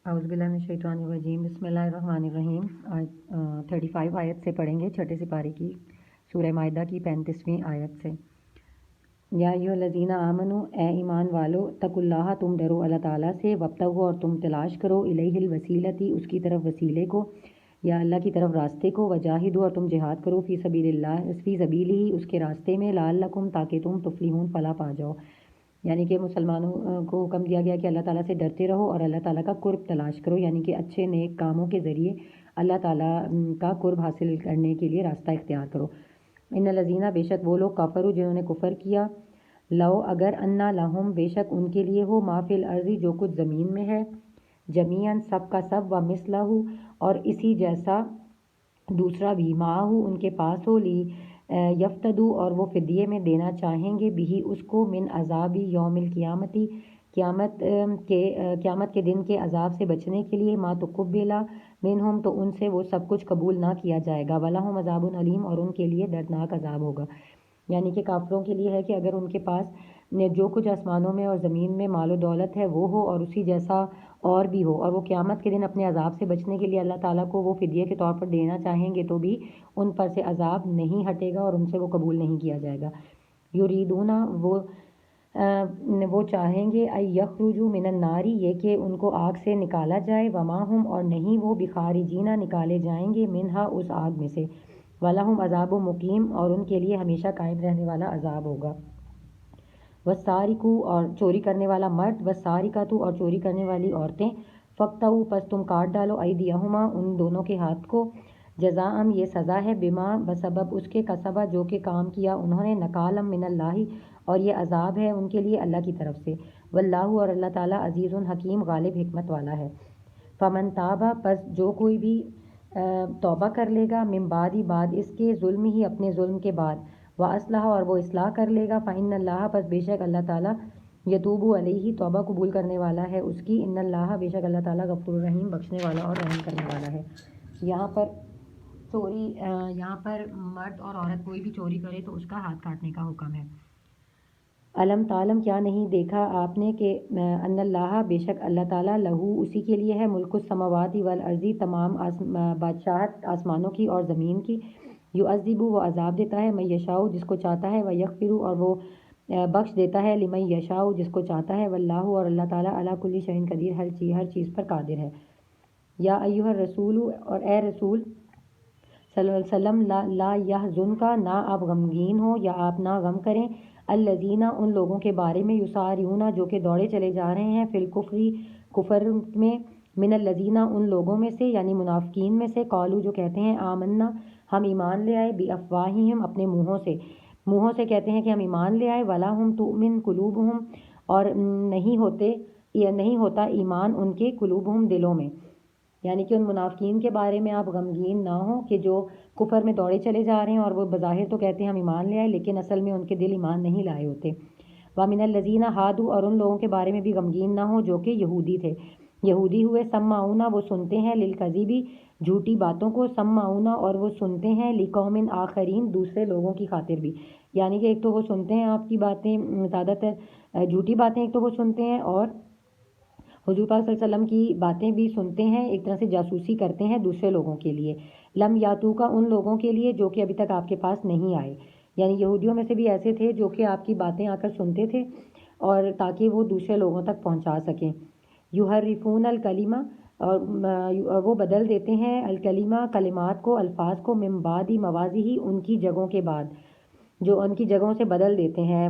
اعوذ باللہ من الشیطان الرجیم بسم اللہ الرحمن الرحیم 35 آیت سے پڑھیں گے، چھٹے سپارے کی سورہ مائدہ کی 35ویں آیت سے۔ یا ایھا الذین آمنوا، اے ایمان والو، اتقوا اللہ، تم ڈرو اللہ تعالیٰ سے، وابتغوا، اور تم تلاش کرو، الیہ الوسیلۃ، اس کی طرف وسیلے کو، یا اللہ کی طرف راستے کو، وجاہدوا، اور تم جہاد کرو، فی سبیل اللہ، فی سبیلہ، اس کے راستے میں، لعلکم، تاکہ تم تفلحون، فلاح پا جاؤ۔ یعنی کہ مسلمانوں کو حکم دیا گیا کہ اللہ تعالیٰ سے ڈرتے رہو اور اللہ تعالیٰ کا قرب تلاش کرو، یعنی کہ اچھے نیک کاموں کے ذریعے اللہ تعالیٰ کا قرب حاصل کرنے کے لیے راستہ اختیار کرو۔ ان الذین، بے شک وہ لوگ، کفروا، جنہوں نے کفر کیا، لو، اگر، انا لہم، بے شک ان کے لیے ہو، ما فی الارض، جو کچھ زمین میں ہے، جمیعاً، سب کا سب، و مثلہ، اور اسی جیسا دوسرا بھی، معہ، ان کے پاس ہو، لی یفتدو، اور وہ فدیے میں دینا چاہیں گے، بھی اس کو، من عذاب یوم القیامتی، قیامت کے دن کے عذاب سے بچنے کے لیے، ما تقبل منہم، تو ان سے وہ سب کچھ قبول نہ کیا جائے گا، ولہم عذاب علیم، اور ان کے لیے دردناک عذاب ہوگا۔ یعنی کہ کافروں کے لیے ہے کہ اگر ان کے پاس جو کچھ آسمانوں میں اور زمین میں مال و دولت ہے وہ ہو، اور اسی جیسا اور بھی ہو، اور وہ قیامت کے دن اپنے عذاب سے بچنے کے لیے اللہ تعالیٰ کو وہ فدیے کے طور پر دینا چاہیں گے، تو بھی ان پر سے عذاب نہیں ہٹے گا اور ان سے وہ قبول نہیں کیا جائے گا۔ یریدون، وہ چاہیں گے، ان یخرجوا من النار، یہ کہ ان کو آگ سے نکالا جائے، وما ہم، اور نہیں وہ، بخارجین، نکالے جائیں گے، منہا، اس آگ میں سے، ولہم عذاب مقیم، اور ان کے لیے ہمیشہ قائم رہنے والا عذاب ہوگا۔ والسارق، اور چوری کرنے والا مرد، والسارقۃ، اور چوری کرنے والی عورتیں، فاقطعوا، پس تم کاٹ ڈالو، ایدیہما، ان دونوں کے ہاتھ کو، جزاء، یہ سزا ہے، بما، بسبب اس کے، کسبا، جو کہ کام کیا انہوں نے، نکالا من اللہ، اور یہ عذاب ہے ان کے لیے اللہ کی طرف سے، واللہ، اور اللہ تعالیٰ، عزیز حکیم، غالب حکمت والا ہے۔ فمن تاب، پس جو کوئی بھی توبہ کر لے گا، من بعد، بعد اس کے، ظلم ہی، اپنے ظلم کے بعد، واصلح، اور وہ اصلاح کر لے گا، فإن اللہ، پس بے شک اللہ تعالیٰ، یتوب علیہ، توبہ قبول کرنے والا ہے اس کی، ان اللہ، بے شک اللہ تعالیٰ، غفور رحیم، بخشنے والا اور رحم کرنے والا ہے۔ یہاں پر چوری، یہاں پر مرد اور عورت کوئی بھی چوری کرے تو اس کا ہاتھ کاٹنے کا حکم ہے۔ علم تعلم، کیا نہیں دیکھا آپ نے کہ، ان اللہ، بے شک اللہ تعالیٰ، لہو، اسی کے لیے ہے، ملک السماوات والارض، تمام بادشاہت آسمانوں کی اور زمین کی، یعذب، وہ عذاب دیتا ہے، من یشاء، جس کو چاہتا ہے، ویغفر، اور وہ بخش دیتا ہے، لمن یشاء، جس کو چاہتا ہے، واللہ، اور اللہ تعالیٰ، علی کل شیء قدیر، ہر چیز پر قادر ہے۔ یا ایھا الرسول، اور اے رسول صلی اللہ علیہ وسلم، لا یحزنک، نہ آپ غمگین ہوں یا آپ نہ غم کریں، الذین، ان لوگوں کے بارے میں، یسارعون، جو کہ دوڑے چلے جا رہے ہیں، فی الکفر، کفر میں، من الذین، ان لوگوں میں سے، یعنی منافقین میں سے، قالوا، جو کہتے ہیں، آمنا، ہم ایمان لے آئے، بافواہہم، اپنے منہوں سے کہتے ہیں کہ ہم ایمان لے آئے، ولہم تؤمن قلوبہم، اور نہیں ہوتا ایمان ان کے، قلوبہم، دلوں میں، یعنی کہ ان منافقین کے بارے میں آپ غمگین نہ ہوں کہ جو کفر میں دوڑے چلے جا رہے ہیں، اور وہ بظاہر تو کہتے ہیں ہم ایمان لے آئے، لیکن اصل میں ان کے دل ایمان نہیں لائے ہوتے۔ وَمِنَ الَّذِينَ هَادُوا، اور ان لوگوں کے بارے میں بھی غمگین نہ ہوں جو کہ یہودی تھے، یہودی ہوئے، سماعون، وہ سنتے ہیں، للکذب، جھوٹی باتوں کو، سماعون، اور وہ سنتے ہیں، لقوم آخرین، دوسرے لوگوں کی خاطر بھی، یعنی کہ ایک تو وہ سنتے ہیں آپ کی باتیں، زیادہ تر جھوٹی باتیں ایک تو وہ سنتے ہیں، اور حضور پاک صلی اللہ علیہ وسلم کی باتیں بھی سنتے ہیں، ایک طرح سے جاسوسی کرتے ہیں دوسرے لوگوں کے لیے، لم یاتو کا، ان لوگوں کے لیے جو کہ ابھی تک آپ کے پاس نہیں آئے، یعنی یہودیوں میں سے بھی ایسے تھے جو کہ آپ کی باتیں آ کر سنتے تھے اور تاکہ وہ دوسرے لوگوں تک پہنچا سکیں۔ یحرفون الکلمہ، اور وہ بدل دیتے ہیں، الکلمہ، کلمات کو، الفاظ کو، من بعد مواضعہ، ان کی جگہوں کے بعد، جو ان کی جگہوں سے بدل دیتے ہیں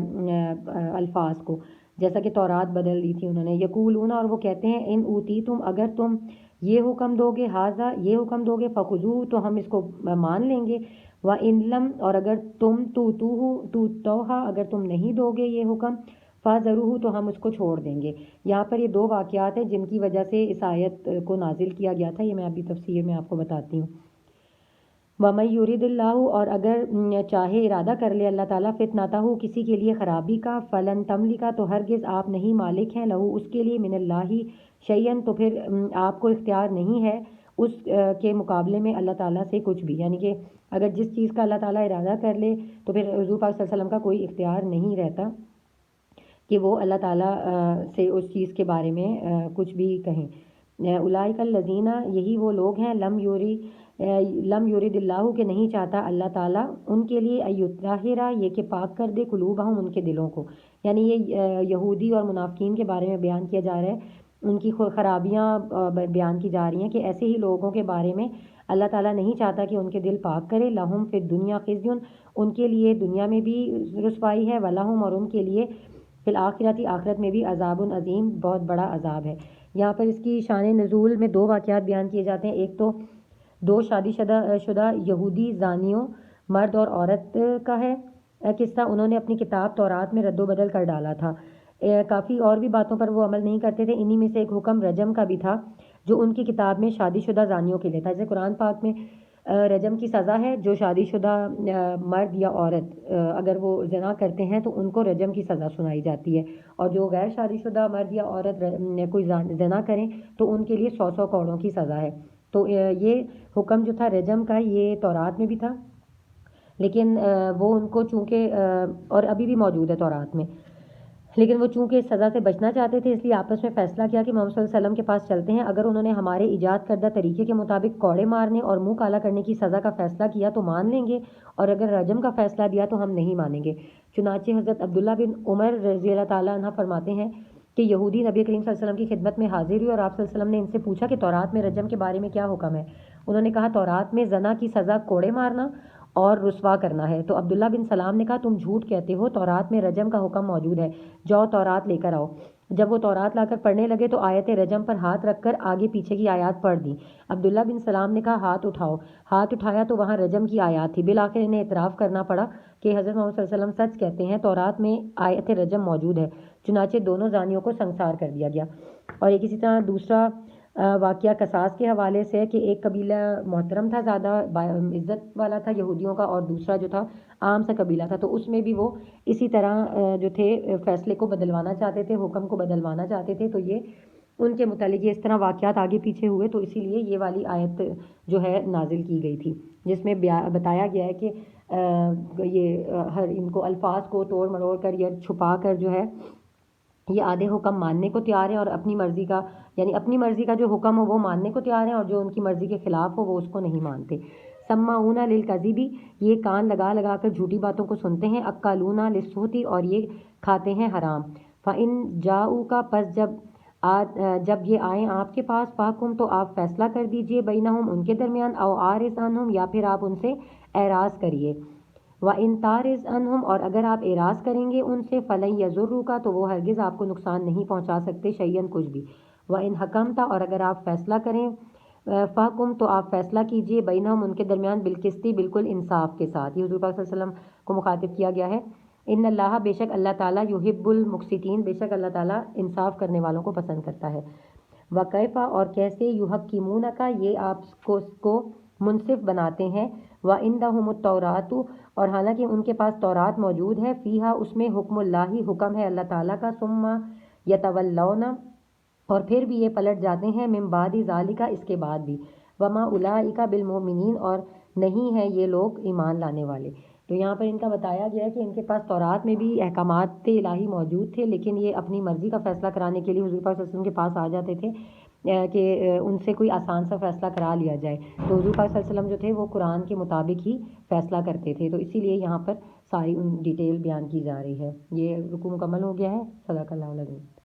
الفاظ کو، جیسا کہ تورات بدل دی تھی انہوں نے، یقولون، اور وہ کہتے ہیں، ان اوتیتم، اگر تم یہ حکم دو گے، ھذا، یہ حکم دو گے، فخذوہ، تو ہم اس کو مان لیں گے، وَإِن لَّمْ، اور اگر تم توها، اگر تم نہیں دو گے یہ حکم، فَذَرُوهُ، تو ہم اس کو چھوڑ دیں گے۔ یہاں پر یہ دو واقعات ہیں جن کی وجہ سے اس آیت کو نازل کیا گیا تھا، یہ میں ابھی تفسیر میں آپ کو بتاتی ہوں۔ وَمَن يُرِدِ اللَّهُ، اور اگر چاہے، ارادہ کر لے اللہ تعالیٰ، فِتْنَتَهُ، کسی کے لیے خرابی کا، فَلَن تَمْلِكَ، تو ہرگز آپ نہیں مالک ہیں، لہو، اس کے لیے، من اللہ شیئا، تو پھر آپ کو اختیار نہیں ہے اس کے مقابلے میں اللہ تعالیٰ سے کچھ بھی، یعنی کہ اگر جس چیز کا اللہ تعالیٰ ارادہ کر لے تو پھر حضور پاک صلی اللہ علیہ وسلم کا کوئی اختیار نہیں رہتا کہ وہ اللہ تعالیٰ سے اس چیز کے بارے میں کچھ بھی کہیں۔ اولئک الذین، یہی وہ لوگ ہیں، لم یرد اللہ، کہ نہیں چاہتا اللہ تعالیٰ ان کے لیے، ایطہرا، یہ کہ پاک کر دے، قلوبہم، ان کے دلوں کو. یعنی یہ یہودی اور منافقین کے بارے میں بیان کیا جا رہا ہے، ان کی خرابیاں بیان کی جا رہی ہیں کہ ایسے ہی لوگوں کے بارے میں اللہ تعالیٰ نہیں چاہتا کہ ان کے دل پاک کرے. لہم فی الدنیا خزی، ان کے لیے دنیا میں بھی رسوائی ہے، ولہم، اور ان کے لیے فی الآخرۃ، آخرت میں بھی عذاب عظیم، بہت بڑا عذاب ہے. یہاں پر اس کی شان نزول میں دو واقعات بیان کیے جاتے ہیں. ایک تو دو شادی شدہ یہودی زانیوں، مرد اور عورت کا ہے قصہ. انہوں نے اپنی کتاب تورات میں رد و بدل کر ڈالا تھا. کافی اور بھی باتوں پر وہ عمل نہیں کرتے تھے. انہی میں سے ایک حکم رجم کا بھی تھا جو ان کی کتاب میں شادی شدہ زانیوں کے لیے تھا. جیسے قرآن پاک میں رجم کی سزا ہے، جو شادی شدہ مرد یا عورت اگر وہ زنا کرتے ہیں تو ان کو رجم کی سزا سنائی جاتی ہے، اور جو غیر شادی شدہ مرد یا عورت کوئی زنا کریں تو ان کے لیے 100 کوڑوں کی سزا ہے. تو یہ حکم جو تھا رجم کا، یہ تورات میں بھی تھا، لیکن وہ ان کو چونکہ اور ابھی بھی موجود ہے تورات میں، لیکن وہ چونکہ اس سزا سے بچنا چاہتے تھے، اس لیے آپس میں فیصلہ کیا کہ محمد صلی اللہ علیہ وسلم کے پاس چلتے ہیں. اگر انہوں نے ہمارے ایجاد کردہ طریقے کے مطابق کوڑے مارنے اور منہ کالا کرنے کی سزا کا فیصلہ کیا تو مان لیں گے، اور اگر رجم کا فیصلہ دیا تو ہم نہیں مانیں گے. چنانچہ حضرت عبداللہ بن عمر رضی اللہ تعالیٰ عنہ فرماتے ہیں کہ یہودی نبی کریم صلی اللہ علیہ وسلم کی خدمت میں حاضر ہوئی، اور آپ صلی اللہ علیہ وسلم نے ان سے پوچھا کہ تورات میں رجم کے بارے میں کیا حکم ہے. انہوں نے کہا تورات میں زنا کی سزا کوڑے مارنا اور رسوا کرنا ہے. تو عبداللہ بن سلام نے کہا تم جھوٹ کہتے ہو، تورات میں رجم کا حکم موجود ہے، جاؤ تورات لے کر آؤ. جب وہ تورات لا کر پڑھنے لگے تو آیت رجم پر ہاتھ رکھ کر آگے پیچھے کی آیات پڑھ دیں. عبداللہ بن سلام نے کہا ہاتھ اٹھاؤ. ہاتھ اٹھایا تو وہاں رجم کی آیات تھی. بالآخر انہیں اعتراف کرنا پڑا کہ حضرت محمد صلی اللہ علیہ وسلم سچ کہتے ہیں، تورات میں آیت رجم موجود ہے. چنانچہ دونوں زانیوں کو سنسار کر دیا گیا. اور ایک اسی طرح دوسرا واقعہ قصاص کے حوالے سے کہ ایک قبیلہ محترم تھا، زیادہ عزت والا تھا یہودیوں کا، اور دوسرا جو تھا عام سا قبیلہ تھا. تو اس میں بھی وہ اسی طرح جو تھے فیصلے کو بدلوانا چاہتے تھے، حکم کو بدلوانا چاہتے تھے. تو یہ ان کے متعلق یہ اس طرح واقعات آگے پیچھے ہوئے، تو اسی لیے یہ والی آیت جو ہے نازل کی گئی تھی، جس میں بتایا گیا ہے کہ یہ ہر ان کو الفاظ کو توڑ مروڑ کر یا چھپا کر جو ہے یہ آدھے حکم ماننے کو تیار ہیں، اور اپنی مرضی کا، یعنی اپنی مرضی کا جو حکم ہو وہ ماننے کو تیار ہیں، اور جو ان کی مرضی کے خلاف ہو وہ اس کو نہیں مانتے. سماعون للکذب، یہ کان لگا لگا کر جھوٹی باتوں کو سنتے ہیں. اکالون للسحت، اور یہ کھاتے ہیں حرام. فإن جاؤک، پس جب یہ آئیں آپ کے پاس، فاحکم، تو آپ فیصلہ کر دیجئے، بینہم، ان کے درمیان، او اعرض عنہم، یا پھر آپ ان سے اعراض کریے. وَإِن تَعْرِضْ عَنْهُمْ، اور اگر آپ اعراض کریں گے ان سے، فَلَن يَضُرُّوكَ، تو وہ ہرگز آپ کو نقصان نہیں پہنچا سکتے، شیئاً، کچھ بھی. وَإِن حَكَمْتَ، اور اگر آپ فیصلہ کریں، فَحْكُم، تو آپ فیصلہ کیجئے، بینہم، ان کے درمیان، بالقسط، بالکل انصاف کے ساتھ. یہ حضور پاک صلی اللہ علیہ وسلم کو مخاطب کیا گیا ہے. ان اللہ، بے شک اللہ تعالیٰ، یحب المقسطین، بے شک اللہ تعالیٰ انصاف کرنے والوں کو پسند کرتا ہے. وَکَیْفَ، اور کیسے، یحکمونک، یہ آپ کو منصف بناتے ہیں. وَعِندَہُمُ التَّوْرَاةُ، اور حالانکہ ان کے پاس تورات موجود ہے، فیہا، اس میں، حکم اللہ، حکم ہے اللہ تعالیٰ کا. ثم یتولون، اور پھر بھی یہ پلٹ جاتے ہیں، من بعد ذالک، اس کے بعد بھی. وما اولئک بالمؤمنین، اور نہیں ہیں یہ لوگ ایمان لانے والے. تو یہاں پر ان کا بتایا گیا ہے کہ ان کے پاس تورات میں بھی احکامات الہی موجود تھے، لیکن یہ اپنی مرضی کا فیصلہ کرانے کے لیے حضور پاک صلی اللہ علیہ وسلم کے پاس آ جاتے تھے کہ ان سے کوئی آسان سا فیصلہ کرا لیا جائے. تو حضور پاک صلی اللہ علیہ وسلم جو تھے وہ قرآن کے مطابق ہی فیصلہ کرتے تھے. تو اسی لیے یہاں پر ساری ان ڈیٹیل بیان کی جا رہی ہے. یہ رکوع مکمل ہو گیا ہے. صدق اللہ العظیم.